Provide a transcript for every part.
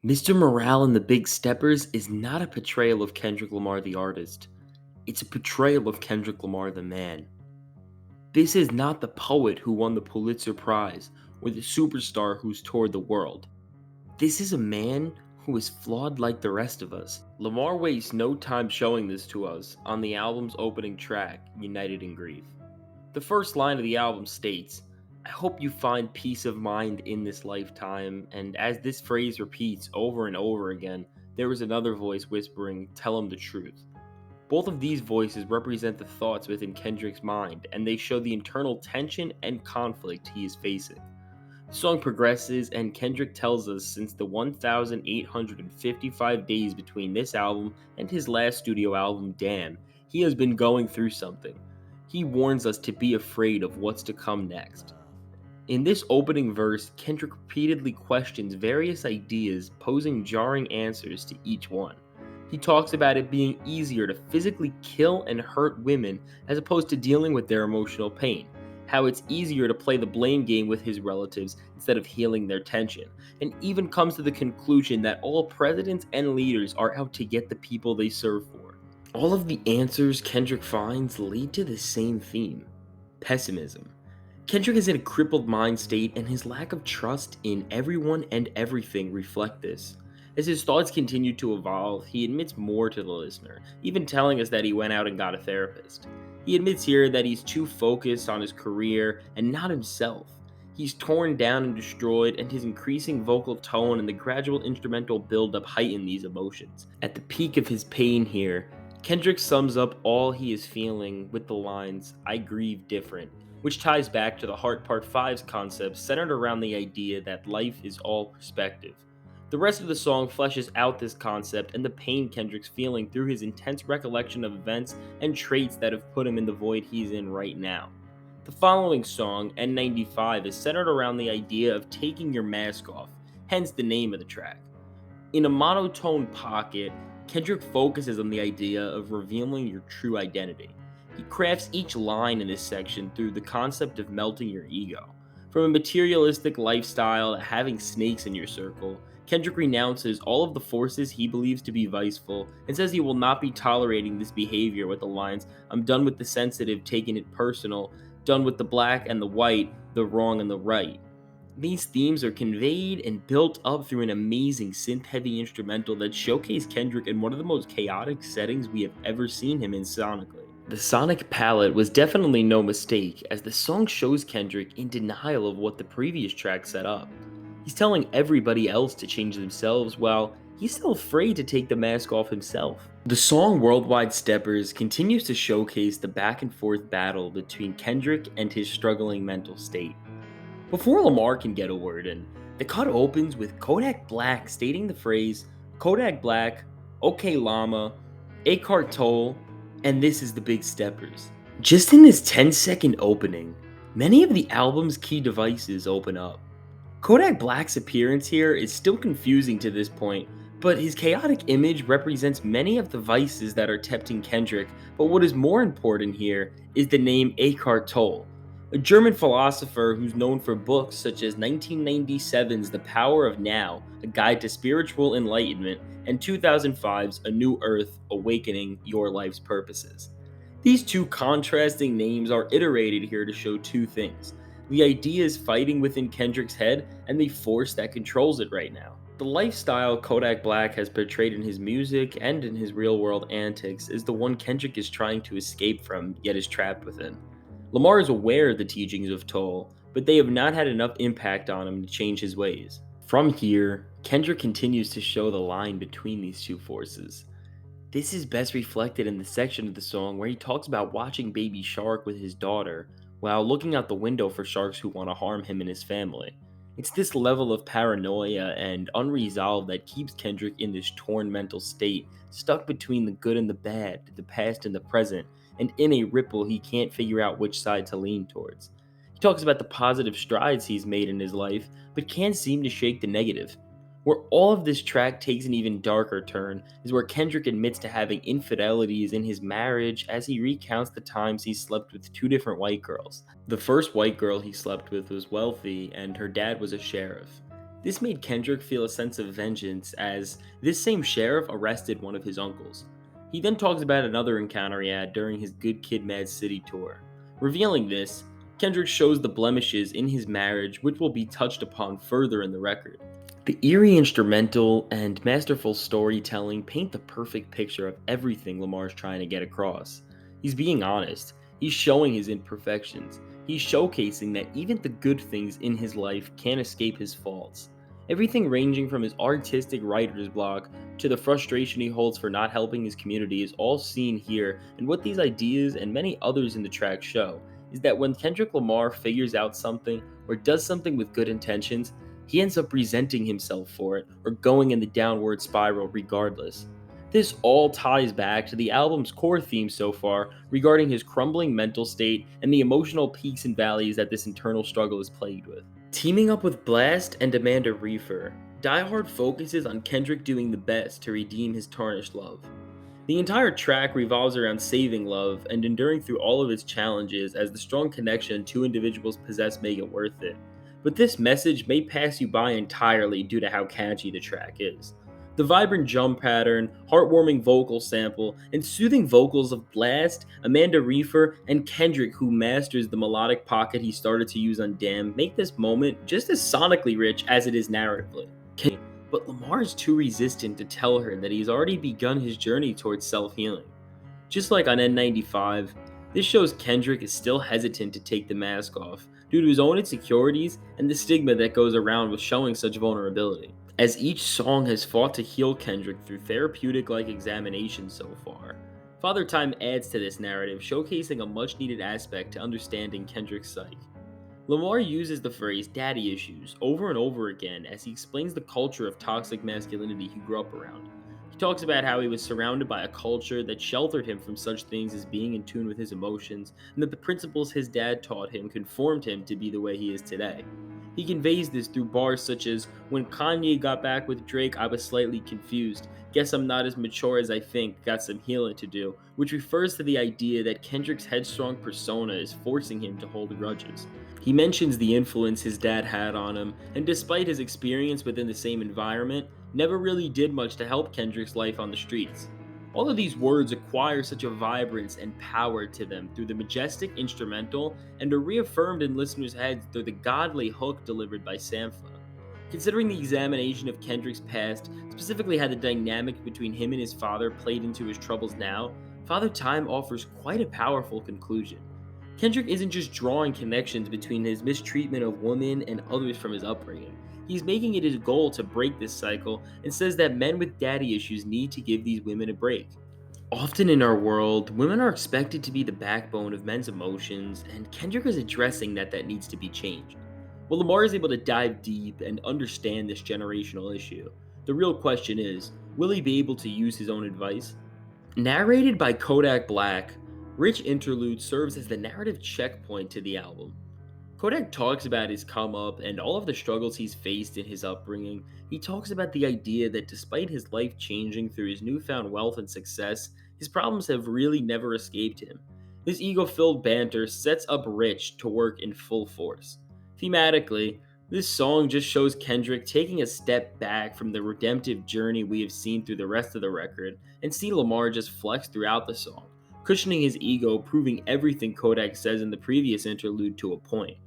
Mr. Morale and the Big Steppers is not a portrayal of Kendrick Lamar the artist. It's a portrayal of Kendrick Lamar the man. This is not the poet who won the Pulitzer Prize or the superstar who's toured the world. This is a man who is flawed like the rest of us. Lamar wastes no time showing this to us on the album's opening track, United in Grief. The first line of the album states, "I hope you find peace of mind in this lifetime," and as this phrase repeats over and over again, there is another voice whispering, "Tell him the truth." Both of these voices represent the thoughts within Kendrick's mind, and they show the internal tension and conflict he is facing. The song progresses, and Kendrick tells us since the 1,855 days between this album and his last studio album, Damn, he has been going through something. He warns us to be afraid of what's to come next. In this opening verse, Kendrick repeatedly questions various ideas, posing jarring answers to each one. He talks about it being easier to physically kill and hurt women as opposed to dealing with their emotional pain, how it's easier to play the blame game with his relatives instead of healing their tension, and even comes to the conclusion that all presidents and leaders are out to get the people they serve for. All of the answers Kendrick finds lead to the same theme: pessimism. Kendrick is in a crippled mind state, and his lack of trust in everyone and everything reflect this. As his thoughts continue to evolve, he admits more to the listener, even telling us that he went out and got a therapist. He admits here that he's too focused on his career and not himself. He's torn down and destroyed, and his increasing vocal tone and the gradual instrumental buildup heighten these emotions. At the peak of his pain here, Kendrick sums up all he is feeling with the lines, "I grieve different," which ties back to the Heart Part 5's concept centered around the idea that life is all perspective. The rest of the song fleshes out this concept and the pain Kendrick's feeling through his intense recollection of events and traits that have put him in the void he's in right now. The following song, N95, is centered around the idea of taking your mask off, hence the name of the track. In a monotone pocket, Kendrick focuses on the idea of revealing your true identity. He crafts each line in this section through the concept of melting your ego. From a materialistic lifestyle to having snakes in your circle, Kendrick renounces all of the forces he believes to be viceful and says he will not be tolerating this behavior with the lines, "I'm done with the sensitive, taking it personal, done with the black and the white, the wrong and the right." These themes are conveyed and built up through an amazing synth-heavy instrumental that showcased Kendrick in one of the most chaotic settings we have ever seen him in sonically. The sonic palette was definitely no mistake, as the song shows Kendrick in denial of what the previous track set up. He's telling everybody else to change themselves while he's still afraid to take the mask off himself. The song Worldwide Steppers continues to showcase the back and forth battle between Kendrick and his struggling mental state. Before Lamar can get a word in, the cut opens with Kodak Black stating the phrase, "Kodak Black, OK Llama, Eckhart Tolle, and this is the Big Steppers." Just in this 10-second opening, many of the album's key devices open up. Kodak Black's appearance here is still confusing to this point, but his chaotic image represents many of the vices that are tempting Kendrick, but what is more important here is the name Eckhart Tolle, a German philosopher who's known for books such as 1997's The Power of Now, A Guide to Spiritual Enlightenment, and 2005's A New Earth, Awakening Your Life's Purposes. These two contrasting names are iterated here to show two things: the idea is fighting within Kendrick's head and the force that controls it right now. The lifestyle Kodak Black has portrayed in his music and in his real world antics is the one Kendrick is trying to escape from, yet is trapped within. Lamar is aware of the teachings of Toll, but they have not had enough impact on him to change his ways. From here, Kendrick continues to show the line between these two forces. This is best reflected in the section of the song where he talks about watching Baby Shark with his daughter while looking out the window for sharks who want to harm him and his family. It's this level of paranoia and unresolved that keeps Kendrick in this torn mental state, stuck between the good and the bad, the past and the present, and in a ripple he can't figure out which side to lean towards. He talks about the positive strides he's made in his life, but can't seem to shake the negative. Where all of this track takes an even darker turn is where Kendrick admits to having infidelities in his marriage as he recounts the times he slept with two different white girls. The first white girl he slept with was wealthy, and her dad was a sheriff. This made Kendrick feel a sense of vengeance as this same sheriff arrested one of his uncles. He then talks about another encounter he had during his Good Kid Mad City tour. Revealing this, Kendrick shows the blemishes in his marriage, which will be touched upon further in the record. The eerie instrumental and masterful storytelling paint the perfect picture of everything Lamar's trying to get across. He's being honest, he's showing his imperfections, he's showcasing that even the good things in his life can't escape his faults. Everything ranging from his artistic writer's block to the frustration he holds for not helping his community is all seen here, and what these ideas and many others in the track show is that when Kendrick Lamar figures out something or does something with good intentions, he ends up resenting himself for it or going in the downward spiral regardless. This all ties back to the album's core theme so far regarding his crumbling mental state and the emotional peaks and valleys that this internal struggle is plagued with. Teaming up with Blast and Amanda Reefer, Die Hard focuses on Kendrick doing the best to redeem his tarnished love. The entire track revolves around saving love and enduring through all of its challenges as the strong connection two individuals possess make it worth it. But this message may pass you by entirely due to how catchy the track is. The vibrant drum pattern, heartwarming vocal sample, and soothing vocals of Blast, Amanda Reefer, and Kendrick, who masters the melodic pocket he started to use on Damn, make this moment just as sonically rich as it is narratively. But Lamar is too resistant to tell her that he's already begun his journey towards self-healing. Just like on N95, this shows Kendrick is still hesitant to take the mask off due to his own insecurities and the stigma that goes around with showing such vulnerability. As each song has fought to heal Kendrick through therapeutic-like examinations so far, Father Time adds to this narrative, showcasing a much-needed aspect to understanding Kendrick's psyche. Lamar uses the phrase daddy issues over and over again as he explains the culture of toxic masculinity he grew up around. He talks about how he was surrounded by a culture that sheltered him from such things as being in tune with his emotions, and that the principles his dad taught him conformed him to be the way he is today. He conveys this through bars such as, "When Kanye got back with Drake, I was slightly confused. Guess I'm not as mature as I think, got some healing to do," which refers to the idea that Kendrick's headstrong persona is forcing him to hold grudges. He mentions the influence his dad had on him, and despite his experience within the same environment, never really did much to help Kendrick's life on the streets. All of these words acquire such a vibrance and power to them through the majestic instrumental and are reaffirmed in listeners' heads through the godly hook delivered by Sampha. Considering the examination of Kendrick's past, specifically how the dynamic between him and his father played into his troubles now, Father Time offers quite a powerful conclusion. Kendrick isn't just drawing connections between his mistreatment of women and others from his upbringing. He's making it his goal to break this cycle and says that men with daddy issues need to give these women a break. Often in our world, women are expected to be the backbone of men's emotions, and Kendrick is addressing that needs to be changed. While Lamar is able to dive deep and understand this generational issue, the real question is, will he be able to use his own advice? Narrated by Kodak Black, Rich Interlude serves as the narrative checkpoint to the album. Kodak talks about his come up and all of the struggles he's faced in his upbringing. He talks about the idea that despite his life changing through his newfound wealth and success, his problems have really never escaped him. This ego filled banter sets up Rich to work in full force. Thematically, this song just shows Kendrick taking a step back from the redemptive journey we have seen through the rest of the record and see Lamar just flex throughout the song, cushioning his ego, proving everything Kodak says in the previous interlude to a point.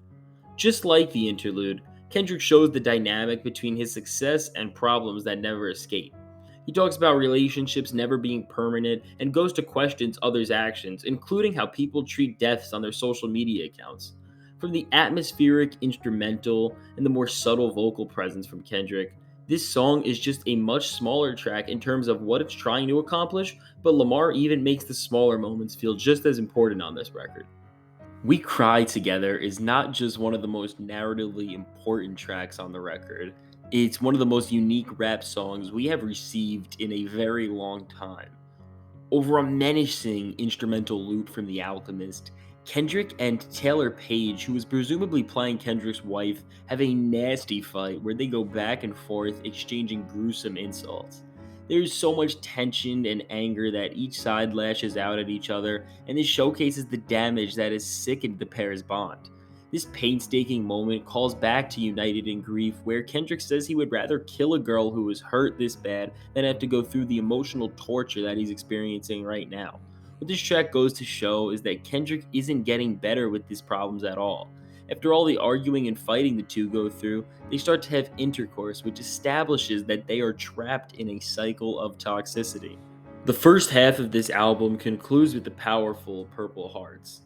Just like the interlude, Kendrick shows the dynamic between his success and problems that never escape. He talks about relationships never being permanent and goes to question others' actions, including how people treat deaths on their social media accounts. From the atmospheric instrumental and the more subtle vocal presence from Kendrick, this song is just a much smaller track in terms of what it's trying to accomplish, but Lamar even makes the smaller moments feel just as important on this record. We Cry Together is not just one of the most narratively important tracks on the record, it's one of the most unique rap songs we have received in a very long time. Over a menacing instrumental loop from The Alchemist, Kendrick and Taylor Page, who is presumably playing Kendrick's wife, have a nasty fight where they go back and forth exchanging gruesome insults. There's so much tension and anger that each side lashes out at each other, and this showcases the damage that has sickened the pair's bond. This painstaking moment calls back to United in Grief, where Kendrick says he would rather kill a girl who was hurt this bad than have to go through the emotional torture that he's experiencing right now. What this track goes to show is that Kendrick isn't getting better with these problems at all. After all the arguing and fighting the two go through, they start to have intercourse, which establishes that they are trapped in a cycle of toxicity. The first half of this album concludes with the powerful Purple Hearts.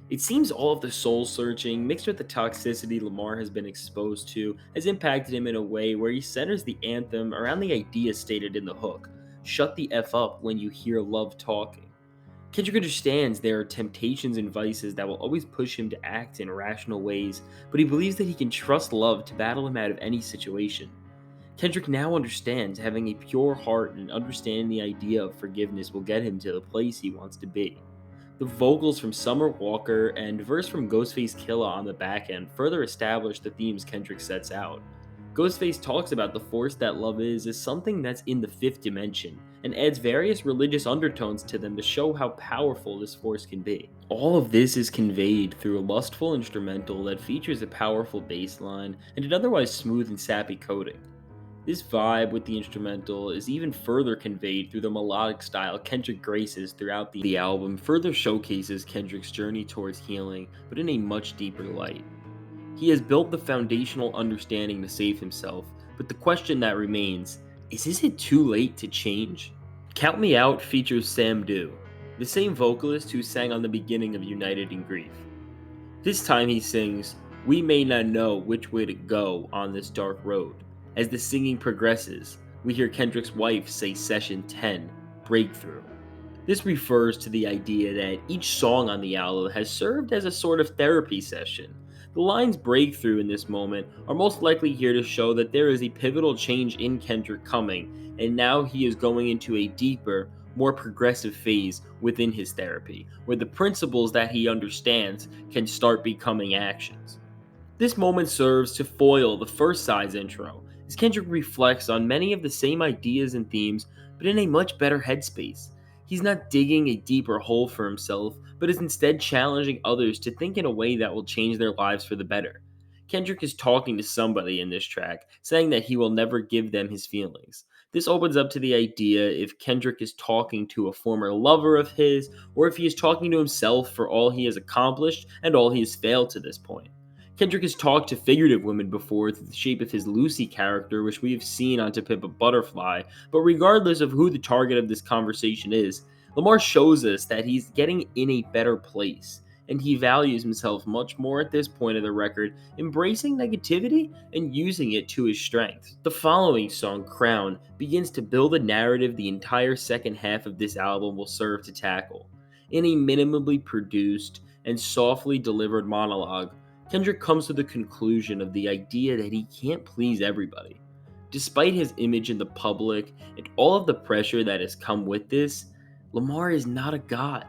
It seems all of the soul searching, mixed with the toxicity Lamar has been exposed to, has impacted him in a way where he centers the anthem around the idea stated in the hook: shut the F up when you hear love talking. Kendrick understands there are temptations and vices that will always push him to act in irrational ways, but he believes that he can trust love to battle him out of any situation. Kendrick now understands having a pure heart and understanding the idea of forgiveness will get him to the place he wants to be. The vocals from Summer Walker and verse from Ghostface Killah on the back end further establish the themes Kendrick sets out. Ghostface talks about the force that love is as something that's in the fifth dimension, and adds various religious undertones to them to show how powerful this force can be. All of this is conveyed through a lustful instrumental that features a powerful bass line and an otherwise smooth and sappy coding. This vibe with the instrumental is even further conveyed through the melodic style Kendrick graces throughout the album, further showcases Kendrick's journey towards healing, but in a much deeper light. He has built the foundational understanding to save himself, but the question that remains is it too late to change? Count Me Out features Sam Dew, the same vocalist who sang on the beginning of United in Grief. This time he sings, "We may not know which way to go on this dark road." As the singing progresses, we hear Kendrick's wife say Session 10, Breakthrough. This refers to the idea that each song on the album has served as a sort of therapy session. The lines breakthrough in this moment are most likely here to show that there is a pivotal change in Kendrick coming, and now he is going into a deeper, more progressive phase within his therapy, where the principles that he understands can start becoming actions. This moment serves to foil the first side's intro, as Kendrick reflects on many of the same ideas and themes, but in a much better headspace. He's not digging a deeper hole for himself, but is instead challenging others to think in a way that will change their lives for the better. Kendrick is talking to somebody in this track, saying that he will never give them his feelings. This opens up to the idea if Kendrick is talking to a former lover of his, or if he is talking to himself for all he has accomplished and all he has failed to this point. Kendrick has talked to figurative women before through the shape of his Lucy character, which we have seen on To Pimp a Butterfly, but regardless of who the target of this conversation is, Lamar shows us that he's getting in a better place, and he values himself much more at this point of the record, embracing negativity and using it to his strength. The following song, Crown, begins to build a narrative the entire second half of this album will serve to tackle. In a minimally produced and softly delivered monologue, Kendrick comes to the conclusion of the idea that he can't please everybody. Despite his image in the public and all of the pressure that has come with this, Lamar is not a god.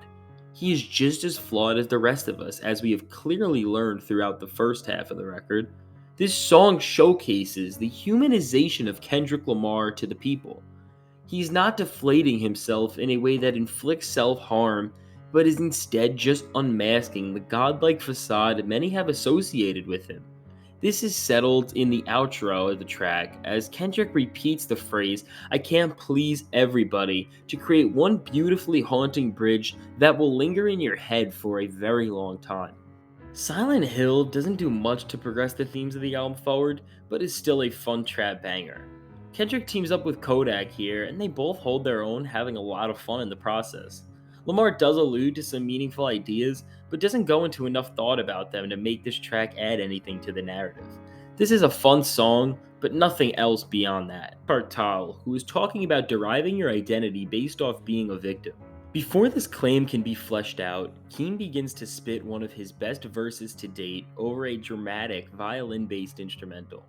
He is just as flawed as the rest of us, as we have clearly learned throughout the first half of the record. This song showcases the humanization of Kendrick Lamar to the people. He's not deflating himself in a way that inflicts self-harm, but is instead just unmasking the godlike facade many have associated with him. This is settled in the outro of the track as Kendrick repeats the phrase, "I can't please everybody," to create one beautifully haunting bridge that will linger in your head for a very long time. Silent Hill doesn't do much to progress the themes of the album forward, but is still a fun trap banger. Kendrick teams up with Kodak here, and they both hold their own, having a lot of fun in the process. Lamar does allude to some meaningful ideas, but doesn't go into enough thought about them to make this track add anything to the narrative. This is a fun song, but nothing else beyond that. Kartal, who is talking about deriving your identity based off being a victim. Before this claim can be fleshed out, Keem begins to spit one of his best verses to date over a dramatic violin-based instrumental.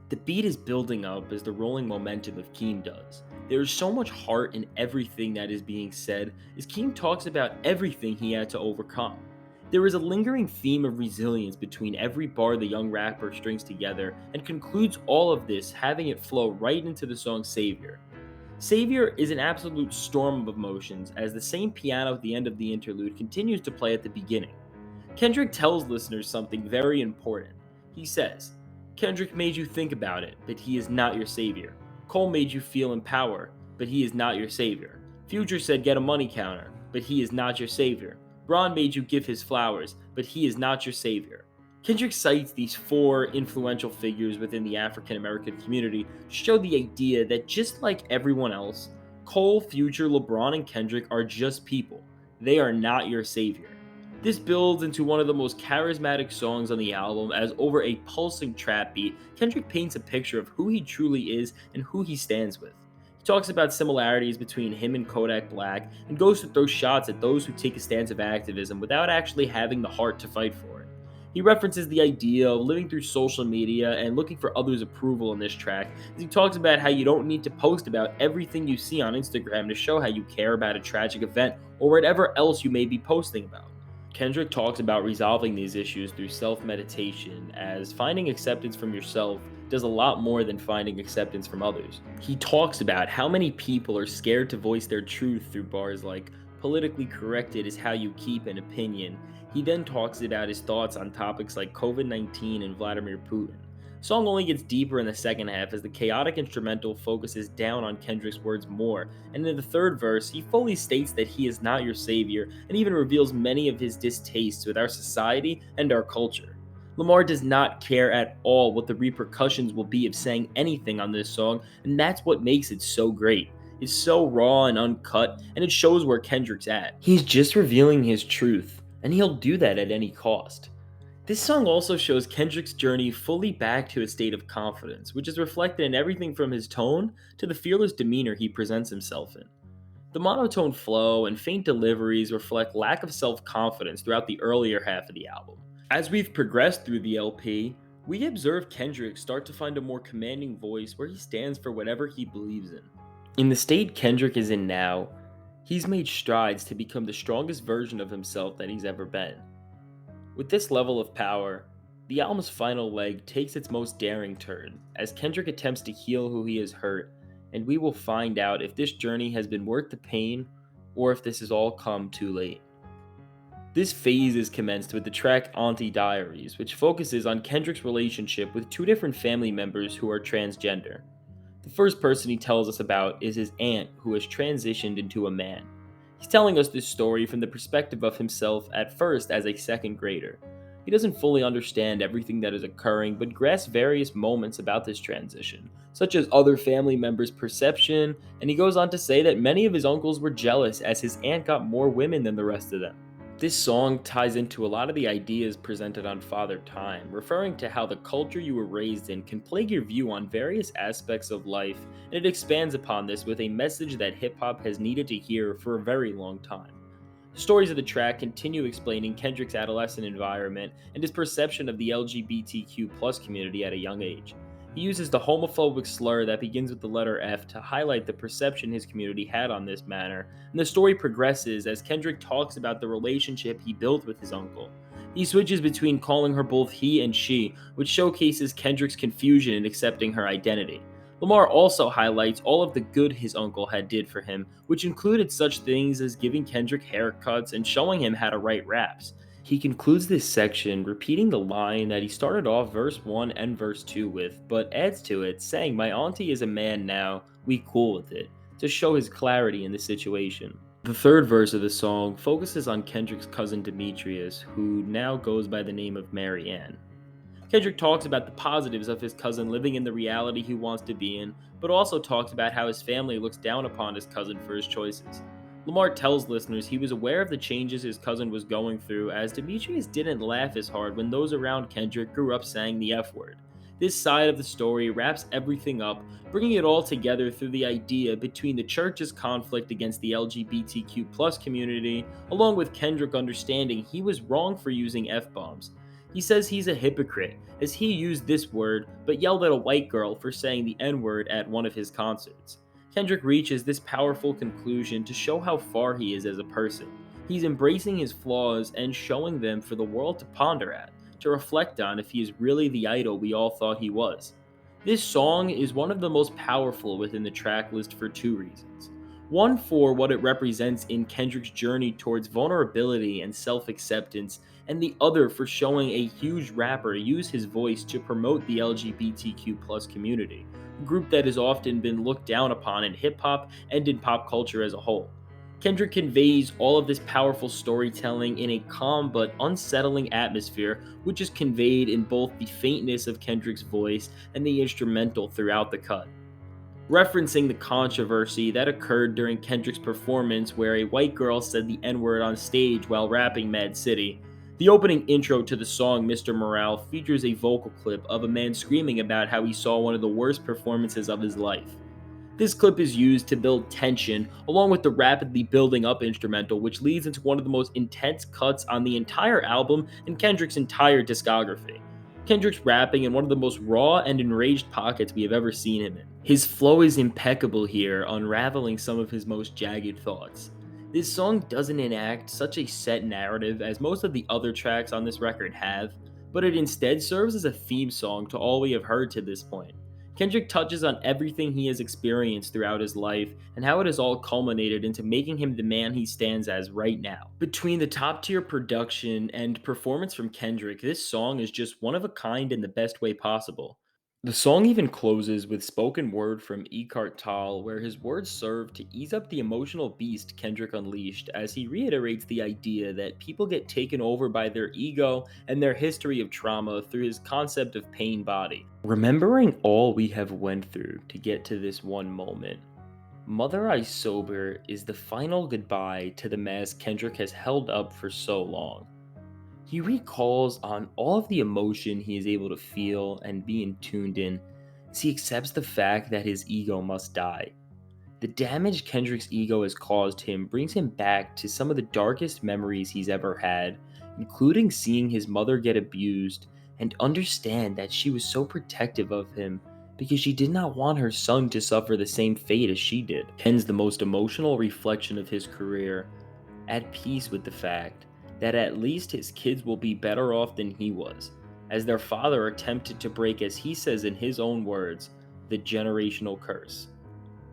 The beat is building up as the rolling momentum of Keem does. There is so much heart in everything that is being said as Keem talks about everything he had to overcome. There is a lingering theme of resilience between every bar the young rapper strings together and concludes all of this, having it flow right into the song Savior. Savior is an absolute storm of emotions as the same piano at the end of the interlude continues to play at the beginning. Kendrick tells listeners something very important. He says, Kendrick made you think about it, but he is not your savior. Cole made you feel empowered, but he is not your savior. Future said get a money counter, but he is not your savior. Braun made you give his flowers, but he is not your savior. Kendrick cites these four influential figures within the African American community to show the idea that just like everyone else, Cole, Future, LeBron, and Kendrick are just people. They are not your savior. This builds into one of the most charismatic songs on the album, as over a pulsing trap beat, Kendrick paints a picture of who he truly is and who he stands with. He talks about similarities between him and Kodak Black and goes to throw shots at those who take a stance of activism without actually having the heart to fight for it. He references the idea of living through social media and looking for others' approval in this track, as he talks about how you don't need to post about everything you see on Instagram to show how you care about a tragic event or whatever else you may be posting about. Kendrick talks about resolving these issues through self-meditation, as finding acceptance from yourself does a lot more than finding acceptance from others. He talks about how many people are scared to voice their truth through bars like, politically corrected is how you keep an opinion. He then talks about his thoughts on topics like COVID-19 and Vladimir Putin. Song only gets deeper in the second half as the chaotic instrumental focuses down on Kendrick's words more, and in the third verse, he fully states that he is not your savior and even reveals many of his distastes with our society and our culture. Lamar does not care at all what the repercussions will be of saying anything on this song, and that's what makes it so great. It's so raw and uncut, and it shows where Kendrick's at. He's just revealing his truth, and he'll do that at any cost. This song also shows Kendrick's journey fully back to a state of confidence, which is reflected in everything from his tone to the fearless demeanor he presents himself in. The monotone flow and faint deliveries reflect lack of self-confidence throughout the earlier half of the album. As we've progressed through the LP, we observe Kendrick start to find a more commanding voice where he stands for whatever he believes in. In the state Kendrick is in now, he's made strides to become the strongest version of himself that he's ever been. With this level of power, the album's final leg takes its most daring turn, as Kendrick attempts to heal who he has hurt, and we will find out if this journey has been worth the pain, or if this has all come too late. This phase is commenced with the track Auntie Diaries, which focuses on Kendrick's relationship with two different family members who are transgender. The first person he tells us about is his aunt, who has transitioned into a man. He's telling us this story from the perspective of himself at first as a second grader. He doesn't fully understand everything that is occurring, but grasps various moments about this transition, such as other family members' perception, and he goes on to say that many of his uncles were jealous as his aunt got more women than the rest of them. This song ties into a lot of the ideas presented on Father Time, referring to how the culture you were raised in can plague your view on various aspects of life, and it expands upon this with a message that hip-hop has needed to hear for a very long time. The stories of the track continue explaining Kendrick's adolescent environment and his perception of the LGBTQ+ community at a young age. He uses the homophobic slur that begins with the letter F to highlight the perception his community had on this matter, and the story progresses as Kendrick talks about the relationship he built with his uncle. He switches between calling her both he and she, which showcases Kendrick's confusion in accepting her identity. Lamar also highlights all of the good his uncle had did for him, which included such things as giving Kendrick haircuts and showing him how to write raps. He concludes this section repeating the line that he started off verse 1 and verse 2 with, but adds to it, saying, "My auntie is a man now, we cool with it," to show his clarity in the situation. The third verse of the song focuses on Kendrick's cousin Demetrius, who now goes by the name of Mary Ann. Kendrick talks about the positives of his cousin living in the reality he wants to be in, but also talks about how his family looks down upon his cousin for his choices. Lamar tells listeners he was aware of the changes his cousin was going through, as Demetrius didn't laugh as hard when those around Kendrick grew up saying the F word. This side of the story wraps everything up, bringing it all together through the idea between the church's conflict against the LGBTQ+ community, along with Kendrick understanding he was wrong for using F-bombs. He says he's a hypocrite, as he used this word but yelled at a white girl for saying the N-word at one of his concerts. Kendrick reaches this powerful conclusion to show how far he is as a person. He's embracing his flaws and showing them for the world to ponder at, to reflect on if he is really the idol we all thought he was. This song is one of the most powerful within the track list for two reasons. One for what it represents in Kendrick's journey towards vulnerability and self acceptance, and the other for showing a huge rapper use his voice to promote the LGBTQ community, a group that has often been looked down upon in hip hop and in pop culture as a whole. Kendrick conveys all of this powerful storytelling in a calm but unsettling atmosphere, which is conveyed in both the faintness of Kendrick's voice and the instrumental throughout the cut. Referencing the controversy that occurred during Kendrick's performance where a white girl said the N word on stage while rapping Mad City. The opening intro to the song Mr. Morale features a vocal clip of a man screaming about how he saw one of the worst performances of his life. This clip is used to build tension along with the rapidly building up instrumental, which leads into one of the most intense cuts on the entire album and Kendrick's entire discography. Kendrick's rapping in one of the most raw and enraged pockets we have ever seen him in. His flow is impeccable here, unraveling some of his most jagged thoughts. This song doesn't enact such a set narrative as most of the other tracks on this record have, but it instead serves as a theme song to all we have heard to this point. Kendrick touches on everything he has experienced throughout his life and how it has all culminated into making him the man he stands as right now. Between the top tier production and performance from Kendrick, this song is just one of a kind in the best way possible. The song even closes with spoken word from Eckhart Tolle, where his words serve to ease up the emotional beast Kendrick unleashed as he reiterates the idea that people get taken over by their ego and their history of trauma through his concept of pain body. Remembering all we have went through to get to this one moment, Mother I Sober is the final goodbye to the mask Kendrick has held up for so long. He recalls on all of the emotion he is able to feel and being tuned in as he accepts the fact that his ego must die. The damage Kendrick's ego has caused him brings him back to some of the darkest memories he's ever had, including seeing his mother get abused and understand that she was so protective of him because she did not want her son to suffer the same fate as she did. Ken's the most emotional reflection of his career, at peace with the fact that at least his kids will be better off than he was, as their father attempted to break, as he says in his own words, the generational curse.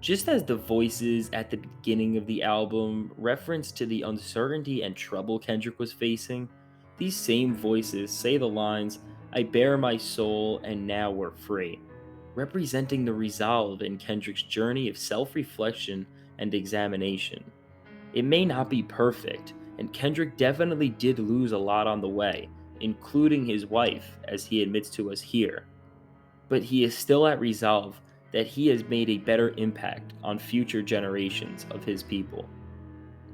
Just as the voices at the beginning of the album reference to the uncertainty and trouble Kendrick was facing, these same voices say the lines, "I bare my soul and now we're free," representing the resolve in Kendrick's journey of self reflection and examination. It may not be perfect, and Kendrick definitely did lose a lot on the way, including his wife, as he admits to us here. But he is still at resolve that he has made a better impact on future generations of his people.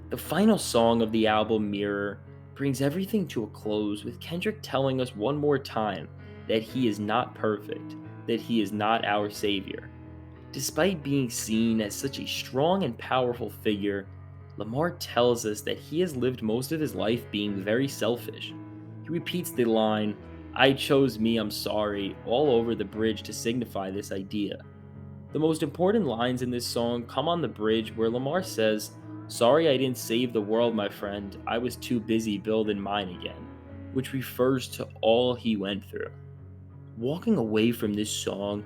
The final song of the album, Mirror, brings everything to a close with Kendrick telling us one more time that he is not perfect, that he is not our savior. Despite being seen as such a strong and powerful figure, Lamar tells us that he has lived most of his life being very selfish. He repeats the line, "I chose me, I'm sorry," all over the bridge to signify this idea. The most important lines in this song come on the bridge where Lamar says, "Sorry I didn't save the world, my friend. I was too busy building mine again," which refers to all he went through. Walking away from this song,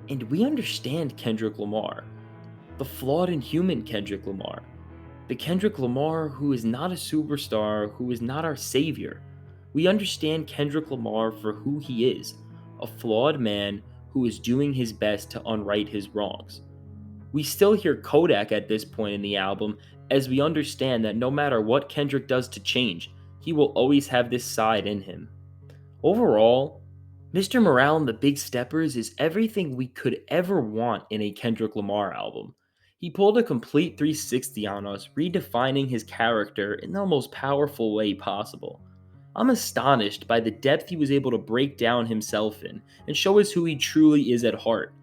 and we understand Kendrick Lamar, the flawed and human Kendrick Lamar, the Kendrick Lamar who is not a superstar, who is not our savior. We understand Kendrick Lamar for who he is, a flawed man who is doing his best to unright his wrongs. We still hear Kodak at this point in the album, as we understand that no matter what Kendrick does to change, he will always have this side in him. Overall, Mr. Morale and the Big Steppers is everything we could ever want in a Kendrick Lamar album. He pulled a complete 360 on us, redefining his character in the most powerful way possible. I'm astonished by the depth he was able to break down himself in and show us who he truly is at heart.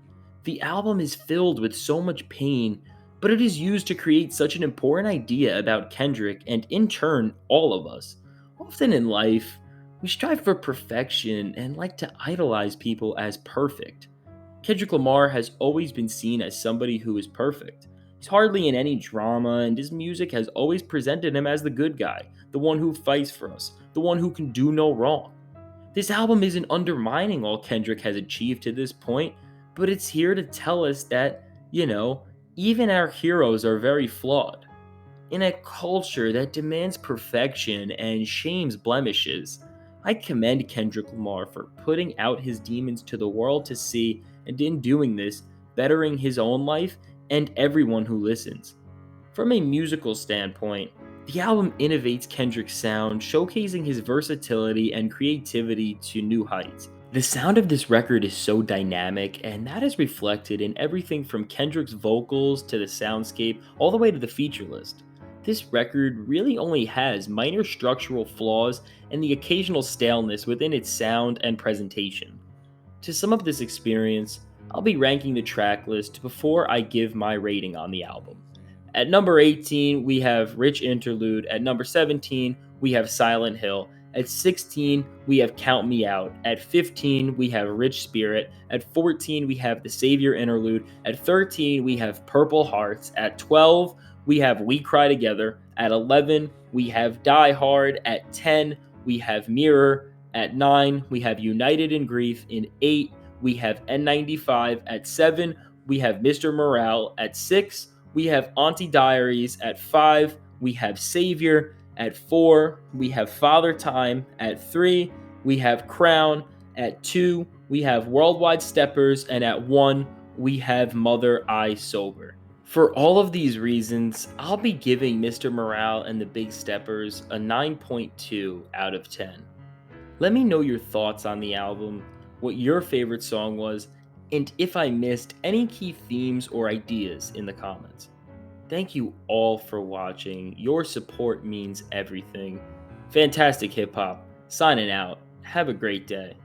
The album is filled with so much pain, but it is used to create such an important idea about Kendrick and, in turn, all of us. Often in life, we strive for perfection and like to idolize people as perfect. Kendrick Lamar has always been seen as somebody who is perfect. He's hardly in any drama, and his music has always presented him as the good guy, the one who fights for us, the one who can do no wrong. This album isn't undermining all Kendrick has achieved to this point, but it's here to tell us that, Even our heroes are very flawed. In a culture that demands perfection and shames blemishes, I commend Kendrick Lamar for putting out his demons to the world to see, and in doing this, bettering his own life and everyone who listens. From a musical standpoint, the album innovates Kendrick's sound, showcasing his versatility and creativity to new heights. The sound of this record is so dynamic, and that is reflected in everything from Kendrick's vocals to the soundscape, all the way to the feature list. This record really only has minor structural flaws and the occasional staleness within its sound and presentation. To sum up this experience, I'll be ranking the track list before I give my rating on the album. At number 18, we have Rich Interlude. At number 17, we have Silent Hill. At 16, we have Count Me Out. At 15, we have Rich Spirit. At 14, we have The Savior Interlude. At 13, we have Purple Hearts. At 12, we have We Cry Together. At 11, we have Die Hard. At 10, we have Mirror. At 9, we have United in Grief. In 8, we have N95. At 7, we have Mr. Morale. At 6, we have Auntie Diaries. At 5, we have Savior. At 4, we have Father Time. At 3, we have Crown. At 2, we have Worldwide Steppers. And at 1, we have Mother I Sober. For all of these reasons, I'll be giving Mr. Morale and the Big Steppers a 9.2 out of 10. Let me know your thoughts on the album, what your favorite song was, and if I missed any key themes or ideas in the comments. Thank you all for watching. Your support means everything. Fantastic Hip Hop. Signing out. Have a great day.